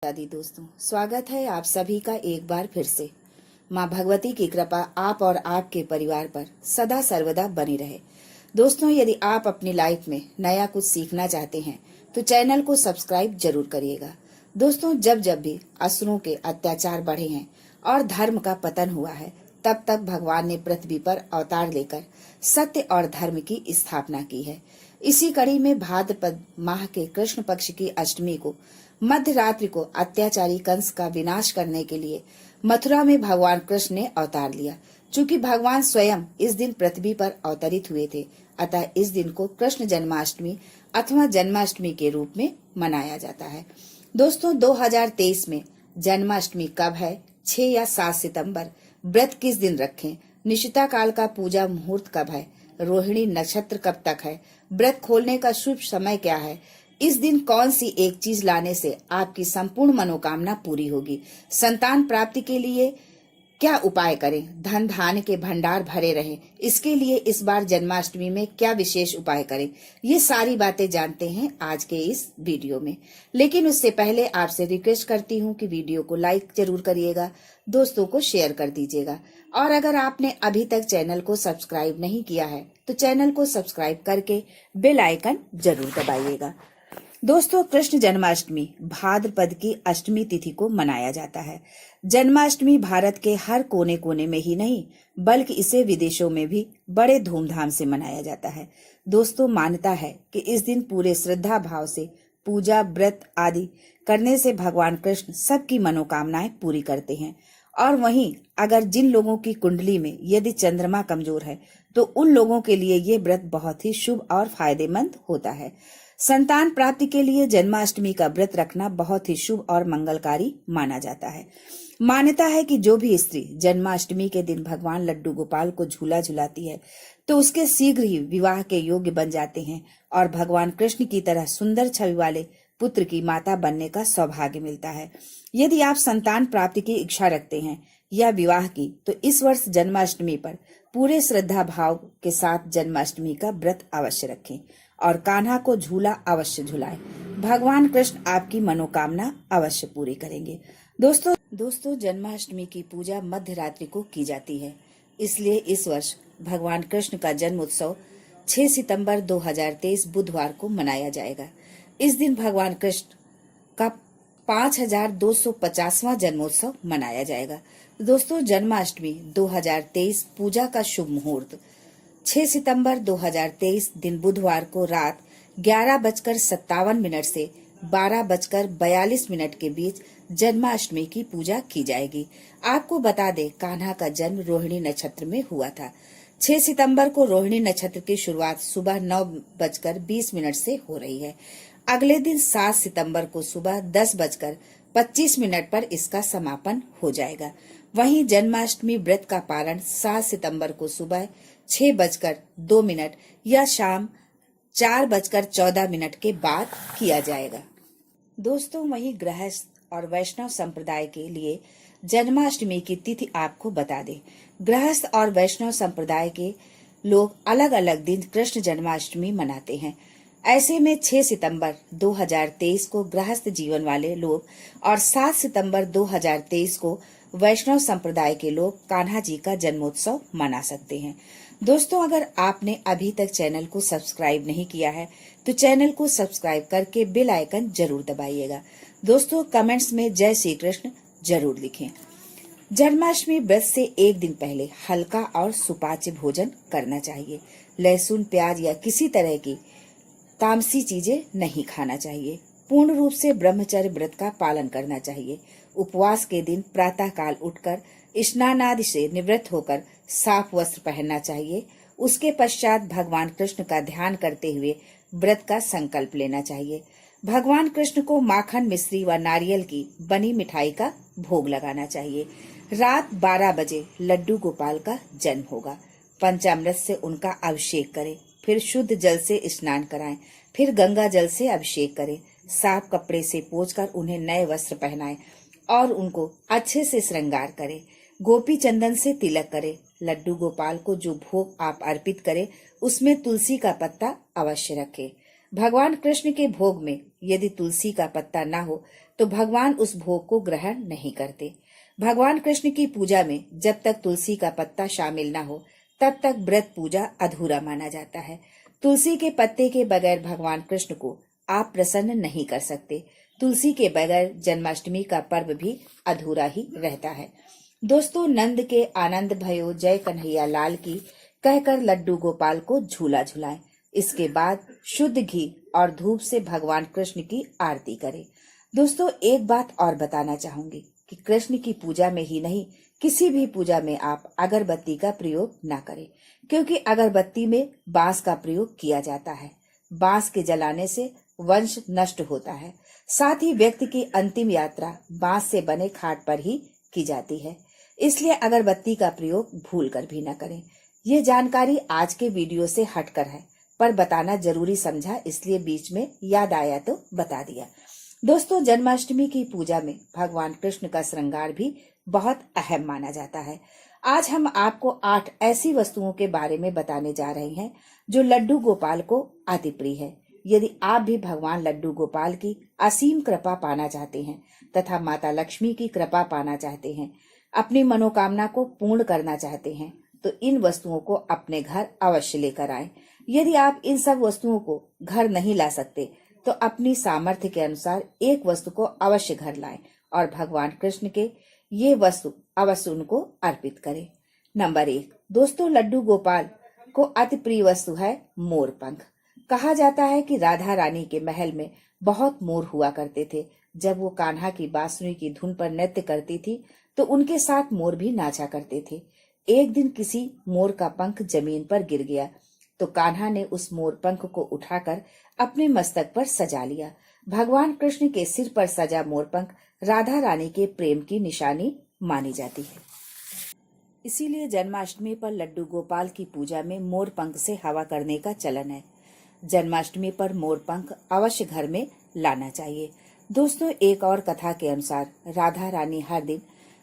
दादी दोस्तों, स्वागत है आप सभी का एक बार फिर से। माँ भगवती की कृपा आप और आपके परिवार पर सदा सर्वदा बनी रहे। दोस्तों, यदि आप अपनी लाइफ में नया कुछ सीखना चाहते हैं तो चैनल को सब्सक्राइब जरूर करिएगा। दोस्तों, जब जब भी असुरों के अत्याचार बढ़े हैं और धर्म का पतन हुआ है, तब तक भगवान ने पृथ्वी पर अवतार लेकर सत्य और धर्म की स्थापना की है। इसी कड़ी में भाद्रपद माह के कृष्ण पक्ष की अष्टमी को मध्य रात्रि को अत्याचारी कंस का विनाश करने के लिए मथुरा में भगवान कृष्ण ने अवतार लिया। चूंकि भगवान स्वयं इस दिन पृथ्वी पर अवतरित हुए थे, अतः इस दिन को कृष्ण जन्माष्टमी अथवा जन्माष्टमी के रूप में मनाया जाता है। दोस्तों, 2023 में जन्माष्टमी कब है, 6 या 7 सितंबर? व्रत किस दिन रखें? निशिता काल का पूजा मुहूर्त कब है? रोहिणी नक्षत्र कब तक है? व्रत खोलने का शुभ समय क्या है? इस दिन कौन सी एक चीज लाने से आपकी संपूर्ण मनोकामना पूरी होगी? संतान प्राप्ति के लिए क्या उपाय करें? धन धान्य के भंडार भरे रहें, इसके लिए इस बार जन्माष्टमी में क्या विशेष उपाय करें? ये सारी बातें जानते हैं आज के इस वीडियो में। लेकिन उससे पहले आपसे रिक्वेस्ट करती हूँ कि वीडियो को लाइक जरूर करिएगा, दोस्तों को शेयर कर दीजिएगा, और अगर आपने अभी तक चैनल को सब्सक्राइब नहीं किया है तो चैनल को सब्सक्राइब करके बेल आइकन जरूर दबाइएगा। दोस्तों, कृष्ण जन्माष्टमी भाद्रपद की अष्टमी तिथि को मनाया जाता है। जन्माष्टमी भारत के हर कोने कोने में ही नहीं बल्कि इसे विदेशों में भी बड़े धूमधाम से मनाया जाता है। दोस्तों, मान्यता है कि इस दिन पूरे श्रद्धा भाव से पूजा व्रत आदि करने से भगवान कृष्ण सबकी मनोकामनाएं पूरी करते हैं। और वहीं अगर जिन लोगों की कुंडली में यदि चंद्रमा कमजोर है तो उन लोगों के लिए ये व्रत बहुत ही शुभ और फायदेमंद होता है। संतान प्राप्ति के लिए जन्माष्टमी का व्रत रखना बहुत ही शुभ और मंगलकारी माना जाता है। मान्यता है कि जो भी स्त्री जन्माष्टमी के दिन भगवान लड्डू गोपाल को झूला झुलाती है तो उसके शीघ्र ही विवाह के योग्य बन जाते हैं और भगवान कृष्ण की तरह सुंदर छवि वाले पुत्र की माता बनने का सौभाग्य मिलता है। यदि आप संतान प्राप्ति की इच्छा रखते हैं या विवाह की, तो इस वर्ष जन्माष्टमी पर पूरे श्रद्धा भाव के साथ जन्माष्टमी का व्रत अवश्य रखें और कान्हा को झूला अवश्य झुलाएं। भगवान कृष्ण आपकी मनोकामना अवश्य पूरी करेंगे। दोस्तों, जन्माष्टमी की पूजा मध्य रात्रि को की जाती है, इसलिए इस वर्ष भगवान कृष्ण का जन्म उत्सव 6 सितंबर 2023 बुधवार को मनाया जाएगा। इस दिन भगवान कृष्ण का 5250वां जन्मोत्सव मनाया जाएगा। दोस्तों, जन्माष्टमी 2023 पूजा का शुभ मुहूर्त 6 सितंबर 2023 दिन बुधवार को रात 11:57 से 12:42 के बीच जन्माष्टमी की पूजा की जाएगी। आपको बता दें, कान्हा का जन्म रोहिणी नक्षत्र में हुआ था। 6 सितंबर को रोहिणी नक्षत्र की शुरुआत सुबह 9:20 से हो रही है। अगले दिन 7 सितंबर को सुबह 10:25 पर इसका समापन हो जाएगा। वहीं जन्माष्टमी व्रत का पारण 7 सितंबर को सुबह 6:02 या शाम 4:14 के बाद किया जाएगा। दोस्तों, वहीं गृहस्थ और वैष्णव संप्रदाय के लिए जन्माष्टमी की तिथि आपको बता दें। गृहस्थ और वैष्णव संप्रदाय के लोग अलग अलग दिन कृष्ण जन्माष्टमी मनाते हैं। ऐसे में 6 सितंबर 2023 को गृहस्थ जीवन वाले लोग और 7 सितंबर 2023 को वैष्णव संप्रदाय के लोग कान्हा जी का जन्मोत्सव मना सकते हैं। दोस्तों, अगर आपने अभी तक चैनल को सब्सक्राइब नहीं किया है तो चैनल को सब्सक्राइब करके बेल आइकन जरूर दबाइएगा। दोस्तों, कमेंट्स में जय श्री कृष्ण जरूर लिखें। जन्माष्टमी व्रत से एक दिन पहले हल्का और सुपाच्य भोजन करना चाहिए। लहसुन, प्याज या किसी तरह की तामसी चीजें नहीं खाना चाहिए। पूर्ण रूप से ब्रह्मचर्य व्रत का पालन करना चाहिए। उपवास के दिन प्रातः काल उठकर स्नान आदि से निवृत्त होकर साफ वस्त्र पहनना चाहिए। उसके पश्चात भगवान कृष्ण का ध्यान करते हुए व्रत का संकल्प लेना चाहिए। भगवान कृष्ण को माखन, मिश्री व नारियल की बनी मिठाई का भोग लगाना चाहिए। रात 12 बजे लड्डू गोपाल का जन्म होगा। पंचामृत से उनका अभिषेक करें, फिर शुद्ध जल से स्नान कराएं, फिर गंगा जल से अभिषेक करें। साफ कपड़े से पोंछकर उन्हें नए वस्त्र पहनाएं और उनको अच्छे से श्रृंगार करें। गोपी चंदन से तिलक करें। लड्डू गोपाल को जो भोग आप अर्पित करें उसमें तुलसी का पत्ता अवश्य रखें। भगवान कृष्ण के भोग में यदि तुलसी का पत्ता ना हो तो भगवान उस भोग को ग्रहण नहीं करते। भगवान कृष्ण की पूजा में जब तक तुलसी का पत्ता शामिल ना हो तब तक व्रत पूजा अधूरा माना जाता है। तुलसी के पत्ते के बगैर भगवान कृष्ण को आप प्रसन्न नहीं कर सकते। तुलसी के बगैर जन्माष्टमी का पर्व भी अधूरा ही रहता है। दोस्तों, नंद के आनंद भयो जय कन्हैया लाल की कहकर लड्डू गोपाल को झूला झुलाएं। इसके बाद शुद्ध घी और धूप से भगवान कृष्ण की आरती करें। दोस्तों, एक बात और बताना चाहूंगी कि कृष्ण की पूजा में ही नहीं, किसी भी पूजा में आप अगरबत्ती का प्रयोग ना करें, क्योंकि अगरबत्ती में बांस का प्रयोग किया जाता है। बांस के जलाने से वंश नष्ट होता है। साथ ही व्यक्ति की अंतिम यात्रा बांस से बने खाट पर ही की जाती है। इसलिए अगरबत्ती का प्रयोग भूल कर भी न करें। ये जानकारी आज के वीडियो से हटकर है, पर बताना जरूरी समझा, इसलिए बीच में याद आया तो बता दिया। दोस्तों, जन्माष्टमी की पूजा में भगवान कृष्ण का श्रृंगार भी बहुत अहम माना जाता है। आज हम आपको 8 ऐसी वस्तुओं के बारे में बताने जा रहे हैं जो लड्डू गोपाल को अति प्रिय है। यदि आप भी भगवान लड्डू गोपाल की असीम कृपा पाना चाहते हैं तथा माता लक्ष्मी की कृपा पाना चाहते हैं, अपनी मनोकामना को पूर्ण करना चाहते हैं, तो इन वस्तुओं को अपने घर अवश्य लेकर आएं। यदि आप इन सब वस्तुओं को घर नहीं ला सकते तो अपनी सामर्थ्य के अनुसार एक वस्तु को अवश्य घर लाएं और भगवान कृष्ण के ये वस्तु अवश्य उनको अर्पित करें। नंबर 1, दोस्तों, लड्डू गोपाल को अति प्रिय वस्तु है मोर पंख। कहा जाता है कि राधा रानी के महल में बहुत मोर हुआ करते थे। जब वो कान्हा की बांसुरी की धुन पर नृत्य करती थी तो उनके साथ मोर भी नाचा करते थे। एक दिन किसी मोर का पंख जमीन पर गिर गया तो कान्हा ने उस मोर पंख को उठाकर अपने मस्तक पर सजा लिया। भगवान कृष्ण के सिर पर सजा मोर पंख राधा रानी के प्रेम की निशानी मानी जाती है। इसीलिए जन्माष्टमी पर लड्डू गोपाल की पूजा में मोर पंख से हवा करने का चलन है। जन्माष्टमी पर मोर पंख अवश्य घर में लाना चाहिए। दोस्तों, एक और कथा के अनुसार राधा रानी हर दिन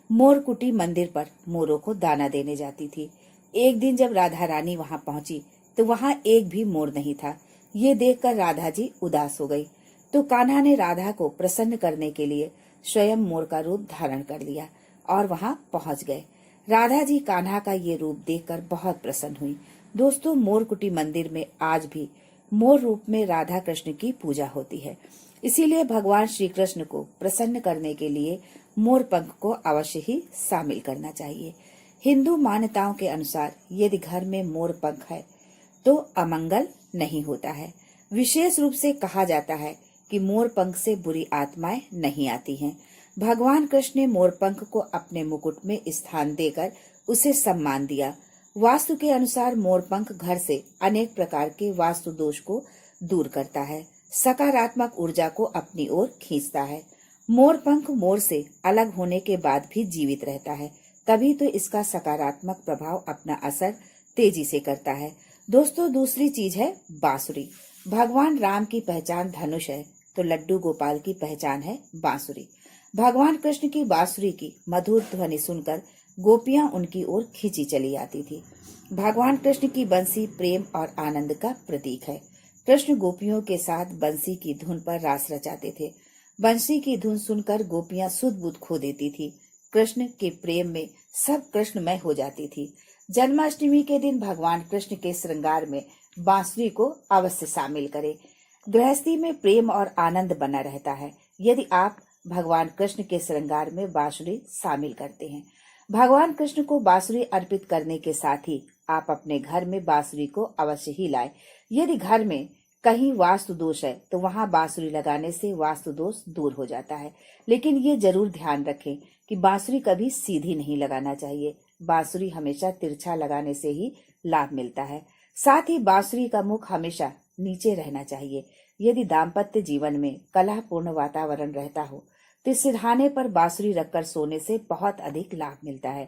मोरकुटी मंदिर पर मोरों को दाना देने जाती थी। एक दिन जब राधा रानी वहां पहुंची तो वहां एक भी मोर नहीं था। ये देखकर राधा जी उदास हो गई तो कान्हा ने राधा को प्रसन्न करने के लिए स्वयं मोर का रूप धारण कर लिया और वहां पहुंच गए। राधा जी कान्हा का ये रूप देखकर बहुत प्रसन्न हुई। दोस्तों, मोरकुटी मंदिर में आज भी मोर रूप में राधा कृष्ण की पूजा होती है। इसीलिए भगवान श्री कृष्ण को प्रसन्न करने के लिए मोर पंख को अवश्य ही शामिल करना चाहिए। हिंदू मान्यताओं के अनुसार यदि घर में मोर पंख है तो अमंगल नहीं होता है। विशेष रूप से कहा जाता है कि मोर पंख से बुरी आत्माएं नहीं आती हैं। भगवान कृष्ण ने मोर पंख को अपने मुकुट में स्थान देकर उसे सम्मान दिया। वास्तु के अनुसार मोर पंख घर से अनेक प्रकार के वास्तु दोष को दूर करता है, सकारात्मक ऊर्जा को अपनी ओर खींचता है। मोर पंख मोर से अलग होने के बाद भी जीवित रहता है, तभी तो इसका सकारात्मक प्रभाव अपना असर तेजी से करता है। दोस्तों, दूसरी चीज है बांसुरी। भगवान राम की पहचान धनुष है तो लड्डू गोपाल की पहचान है बांसुरी। भगवान कृष्ण की बांसुरी की मधुर ध्वनि सुनकर गोपियां उनकी ओर खींची चली आती थी। भगवान कृष्ण की बंसी प्रेम और आनंद का प्रतीक है। कृष्ण गोपियों के साथ बंसी की धुन पर रास रचाते थे। बंसी की धुन सुनकर गोपियां सुध बुध खो देती थी। कृष्ण के प्रेम में सब कृष्णमय हो जाती थी। जन्माष्टमी के दिन भगवान कृष्ण के श्रृंगार में बांसुरी को अवश्य शामिल करें। गृहस्थी में प्रेम और आनंद बना रहता है यदि आप भगवान कृष्ण के श्रृंगार में बांसुरी शामिल करते हैं। भगवान कृष्ण को बांसुरी अर्पित करने के साथ ही आप अपने घर में बांसुरी को अवश्य ही लाएं। यदि घर में कहीं वास्तु दोष है तो वहां बांसुरी लगाने से वास्तु दोष दूर हो जाता है। लेकिन ये जरूर ध्यान रखें कि बांसुरी कभी सीधी नहीं लगाना चाहिए। बांसुरी हमेशा तिरछा लगाने से ही लाभ मिलता है। साथ ही बांसुरी का मुख हमेशा नीचे रहना चाहिए। यदि दाम्पत्य जीवन में कलहपूर्ण वातावरण रहता हो तो सिरहाने पर बांसुरी रखकर सोने से बहुत अधिक लाभ मिलता है।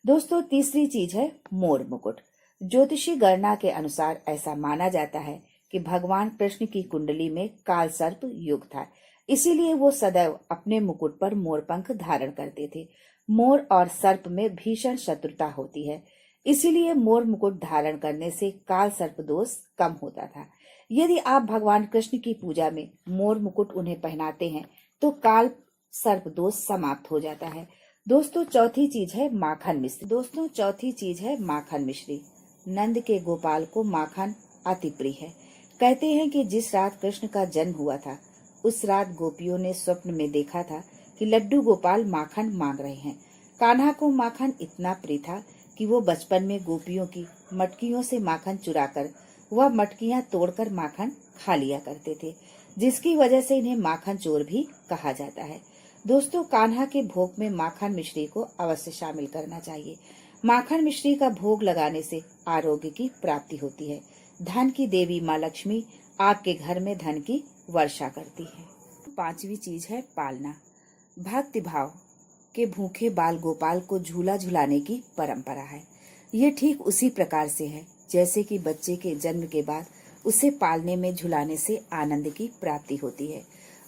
दोस्तों, तीसरी चीज है मोर मुकुट। ज्योतिषी गणना के अनुसार ऐसा माना जाता है कि भगवान कृष्ण की कुंडली में काल सर्प योग था, इसीलिए वो सदैव अपने मुकुट पर मोर पंख धारण करते थे। मोर और सर्प में भीषण शत्रुता होती है, इसीलिए मोर मुकुट धारण करने से काल सर्प दोष कम होता था। यदि आप भगवान कृष्ण की पूजा में मोर मुकुट उन्हें पहनाते हैं तो काल सर्प दोष समाप्त हो जाता है। दोस्तों चौथी चीज है माखन मिश्री। नंद के गोपाल को माखन अति प्रिय है। कहते हैं कि जिस रात कृष्ण का जन्म हुआ था उस रात गोपियों ने स्वप्न में देखा था कि लड्डू गोपाल माखन मांग रहे हैं। कान्हा को माखन इतना प्रिय था कि वो बचपन में गोपियों की मटकियों से माखन चुराकर वह मटकियां तोड़कर माखन खा लिया करते थे, जिसकी वजह से इन्हें माखन चोर भी कहा जाता है। दोस्तों कान्हा के भोग में माखन मिश्री को अवश्य शामिल करना चाहिए। माखन मिश्री का भोग लगाने से आरोग्य की प्राप्ति होती है। धन की देवी माँ लक्ष्मी आपके घर में धन की वर्षा करती है। पांचवी चीज है पालना। भक्ति भाव के भूखे बाल गोपाल को झूला झुलाने की परंपरा है। ये ठीक उसी प्रकार से है जैसे कि बच्चे के जन्म के बाद उसे पालने में झुलाने से आनंद की प्राप्ति होती है।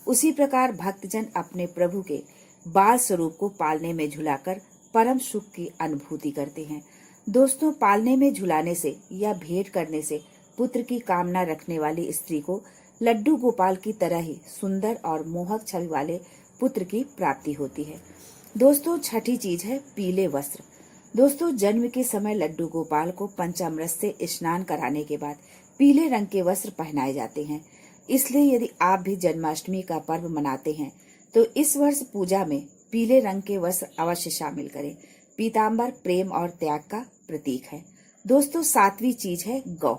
उसी प्रकार भक्तजन अपने प्रभु के बाल स्वरूप को पालने में झुलाकर परम सुख की अनुभूति करते हैं। दोस्तों पालने में झुलाने से या भेंट करने से पुत्र की कामना रखने वाली स्त्री को लड्डू गोपाल की तरह ही सुंदर और मोहक छवि वाले पुत्र की प्राप्ति होती है। दोस्तों छठी चीज है पीले वस्त्र। दोस्तों जन्म के समय लड्डू गोपाल को पंचामृत से स्नान कराने के बाद पीले रंग के वस्त्र पहनाए जाते हैं। इसलिए यदि आप भी जन्माष्टमी का पर्व मनाते हैं तो इस वर्ष पूजा में पीले रंग के वस्त्र अवश्य शामिल करें। पीताम्बर प्रेम और त्याग का प्रतीक है। दोस्तों सातवीं चीज है गौ।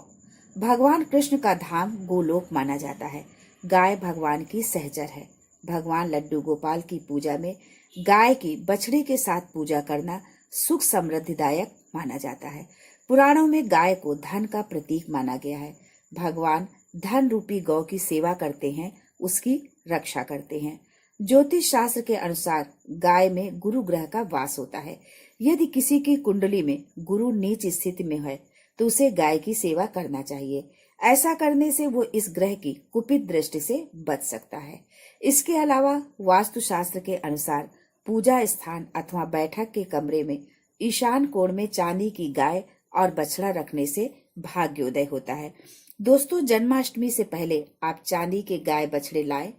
भगवान कृष्ण का धाम गोलोक माना जाता है। गाय भगवान की सहचर है। भगवान लड्डू गोपाल की पूजा में गाय की बछड़े के साथ पूजा करना सुख समृद्धिदायक माना जाता है। पुराणों में गाय को धन का प्रतीक माना गया है। भगवान धन रूपी गौ की सेवा करते हैं, उसकी रक्षा करते हैं। ज्योतिष शास्त्र के अनुसार गाय में गुरु ग्रह का वास होता है। यदि किसी की कुंडली में गुरु नीच स्थिति में है तो उसे गाय की सेवा करना चाहिए। ऐसा करने से वो इस ग्रह की कुपित दृष्टि से बच सकता है। इसके अलावा वास्तुशास्त्र के अनुसार पूजा स्थान अथवा बैठक के कमरे में ईशान कोण में चांदी की गाय और बछड़ा रखने से भाग्योदय होता है। दोस्तों जन्माष्टमी से पहले आप चांदी के गाय बछड़े लाएं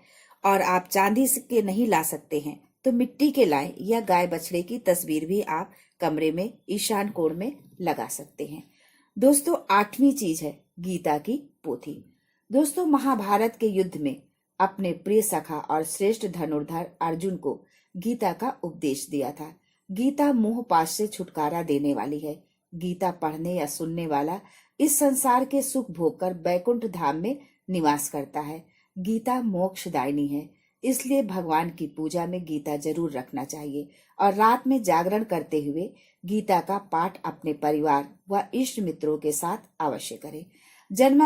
और आप चांदी के नहीं ला सकते हैं तो मिट्टी के लाएं या गाय बछड़े की तस्वीर भी आप कमरे में ईशान कोण में लगा सकते हैं। दोस्तों आठवीं चीज है गीता की पोथी। दोस्तों महाभारत के युद्ध में अपने प्रिय सखा और श्रेष्ठ धनुर्धर अर्जुन को गीता का उपदेश दिया था। गीता मोह पाश से छुटकारा देने वाली है। गीता पढ़ने या सुनने वाला इस संसार के सुख भोग कर बैकुंठ धाम में निवास करता है। गीता मोक्षदायिनी है, इसलिए भगवान की पूजा में गीता जरूर रखना चाहिए और रात में जागरण करते हुए गीता का पाठ अपने परिवार व इष्ट मित्रों के साथ अवश्य करें। जन्म